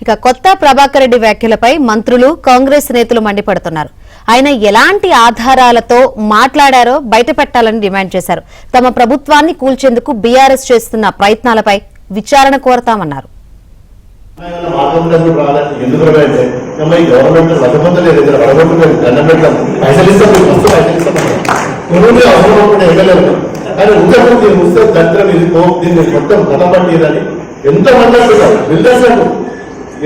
ఇక కొత్త ప్రభాకర్ రెడ్డి వ్యాఖ్యలపై మంత్రులు కాంగ్రెస్ నేతలు మండిపడుతున్నారు. ఆయన ఎలాంటి ఆధారాలతో మాట్లాడారో బయటపెట్టాలని డిమాండ్ చేశారు. తమ ప్రభుత్వాన్ని కూల్చేందుకు బీఆర్ఎస్ చేస్తున్న ప్రయత్నాలపై విచారణ కోరతామన్నారు.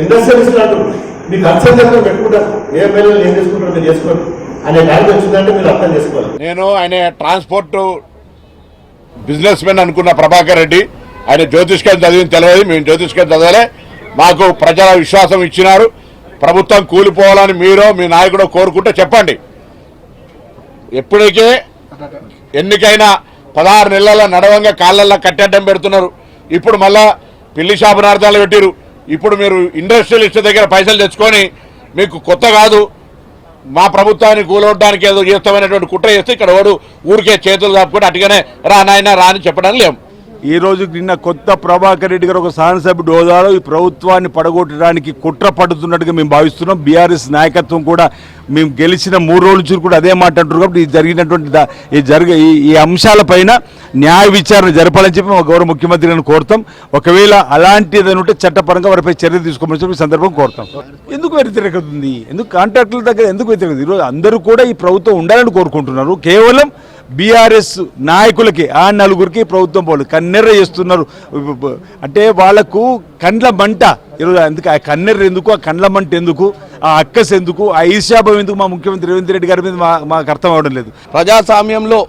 ఇండస్ట్రియలిస్ట్ అంటారు, మీకు అర్థం దగ్గర పెట్టుకుంటారు, ఏ ఎమ్మెల్యేలు ఏం చేసుకుంటారు మీరు చేసుకోండి అనే టైంకి వచ్చిందంటే మీరు అర్థం చేసుకోవాలి. నేను ఆయన ట్రాన్స్పోర్ట్ బిజినెస్ మెన్ అనుకున్న ప్రభాకర్ రెడ్డి, ఆయన జ్యోతిష్కం చదివింది తెలియదు, మేము జ్యోతిష్కం చదవలే. మాకు ప్రజల విశ్వాసం ఇచ్చినారు. ప్రభుత్వం కూలిపోవాలని మీరో మీ నాయకుడో కోరుకుంటే చెప్పండి. ఎప్పటికే ఎన్నికైనా 16 నెలల నడవంగా కాళ్ళల్లో కట్టెడ్డం పెడుతున్నారు. ఇప్పుడు మళ్ళా పిల్లి శాపనార్థాలు పెట్టిరు. ఇప్పుడు మీరు ఇండస్ట్రియలిస్ట్ దగ్గర పైసలు తెచ్చుకొని మీకు కొత్త కాదు, మా ప్రభుత్వాన్ని కూలవడానికి ఏదో చేస్తామనేటువంటి కుట్ర చేస్తే ఇక్కడ వాడు ఊరికే చేతులు కాపుకొని అటుగానే రా నాయన రా అని చెప్పడానికి లేము. ఈ రోజు నిన్న కొత్త ప్రభాకర్ రెడ్డి గారు ఒక శాసనసభ్యుడి హోదాలో ఈ ప్రభుత్వాన్ని పడగొట్టడానికి కుట్ర పడుతున్నట్టుగా మేము భావిస్తున్నాం. బీఆర్ఎస్ నాయకత్వం కూడా మేము గెలిచిన 3 రోజుల నుంచి కూడా అదే మాట అంటారు. కాబట్టి ఈ జరిగినటువంటి ఈ అంశాలపైన న్యాయ విచారణ జరపాలని చెప్పి మా గౌరవ ముఖ్యమంత్రి గారిని కోరుతాం. ఒకవేళ అలాంటిది ఉంటే చట్టపరంగా వారిపై చర్య తీసుకోమని చెప్పి సందర్భం కోరుతాం. ఎందుకు వ్యతిరేకత ఉంది? ఎందుకు కాంట్రాక్టుల దగ్గర ఎందుకు వ్యతిరేకత? ఈరోజు అందరూ కూడా ఈ ప్రభుత్వం ఉండాలని కోరుకుంటున్నారు. కేవలం బీఆర్ఎస్ నాయకులకి ఆ నలుగురికి ప్రభుత్వం పోలు కన్నెర్ర చేస్తున్నారు. అంటే వాళ్లకు కండ్ల మంట ఈరోజు. అందుకే ఆ కన్నెర్ర ఎందుకు, ఆ కండ్ల మంట ఎందుకు, ఆ అక్కస్ ఎందుకు, ఆ ఈర్ష్యాభావం ఎందుకు మా ముఖ్యమంత్రి రేవంత్ రెడ్డి గారి మీద మాకు అర్థం అవడం లేదు. ప్రజాస్వామ్యంలో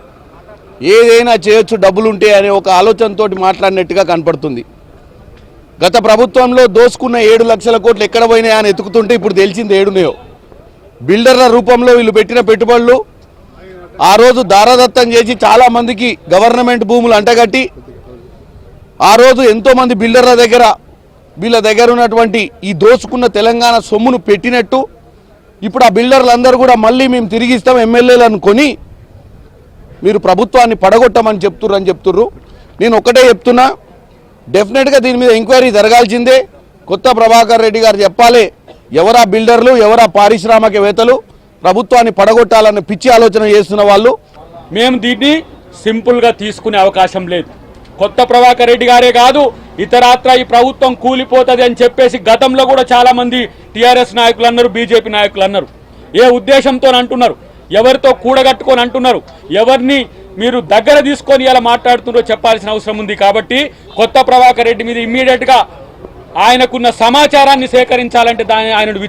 ఏదైనా చేయొచ్చు డబ్బులుంటే అనే ఒక ఆలోచనతో మాట్లాడినట్టుగా కనపడుతుంది. గత ప్రభుత్వంలో దోసుకున్న 7 లక్షల కోట్లు ఎక్కడ పోయినాయా అని ఎతుకుతుంటే ఇప్పుడు తెలిసింది ఏడున్నాయో. బిల్డర్ల రూపంలో వీళ్ళు పెట్టిన పెట్టుబడులు ఆ రోజు దారాదత్తం చేసి చాలామందికి గవర్నమెంట్ భూములు అంటగట్టి ఆ రోజు ఎంతోమంది బిల్డర్ల దగ్గర వీళ్ళ దగ్గర ఉన్నటువంటి ఈ దోచుకున్న తెలంగాణ సొమ్మును పెట్టినట్టు ఇప్పుడు ఆ బిల్డర్లందరూ కూడా మళ్ళీ మేము తిరిగిస్తాం ఎమ్మెల్యేలను కొని మీరు ప్రభుత్వాన్ని పడగొట్టమని చెప్తుర్రు. నేను ఒకటే చెప్తున్నా, డెఫినెట్గా దీని మీద ఎంక్వైరీ జరగాల్సిందే. కొత్త ప్రభాకర్ రెడ్డి గారు చెప్పాలి ఎవరా బిల్డర్లు, ఎవరా పారిశ్రామికవేత్తలు ప్రభుత్వాన్ని పడగొట్టాలన్న పిచ్చి ఆలోచన చేస్తున్న వాళ్ళు. మేము దీన్ని సింపుల్గా తీసుకునే అవకాశం లేదు. కొత్త ప్రభాకర్ రెడ్డి గారే కాదు, ఇతరాత్ర ఈ ప్రభుత్వం కూలిపోతుంది అని చెప్పేసి గతంలో కూడా చాలామంది టీఆర్ఎస్ నాయకులు అన్నారు, బీజేపీ నాయకులు అన్నారు. ఏ ఉద్దేశంతో అంటున్నారు, ఎవరితో కూడగట్టుకొని అంటున్నారు, ఎవరిని మీరు దగ్గర తీసుకొని ఇలా మాట్లాడుతున్నారో చెప్పాల్సిన అవసరం ఉంది. కాబట్టి కొత్త ప్రభాకర్ రెడ్డి మీద ఇమ్మీడియట్గా ఆయనకున్న సమాచారాన్ని సేకరించాలంటే ఆయనను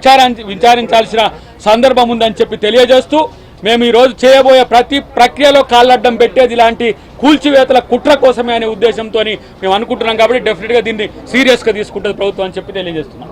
విచారించాల్సిన సందర్భం ఉందని చెప్పి తెలియజేస్తూ మేము ఈరోజు చేయబోయే ప్రతి ప్రక్రియలో కాళ్ళడ్డం పెట్టేది ఇలాంటి కూల్చివేతల కుట్ర కోసమే అనే ఉద్దేశంతో మేము అనుకుంటున్నాం. కాబట్టి డెఫినెట్గా దీన్ని సీరియస్గా తీసుకుంటుంది ప్రభుత్వం అని చెప్పి తెలియజేస్తున్నాం.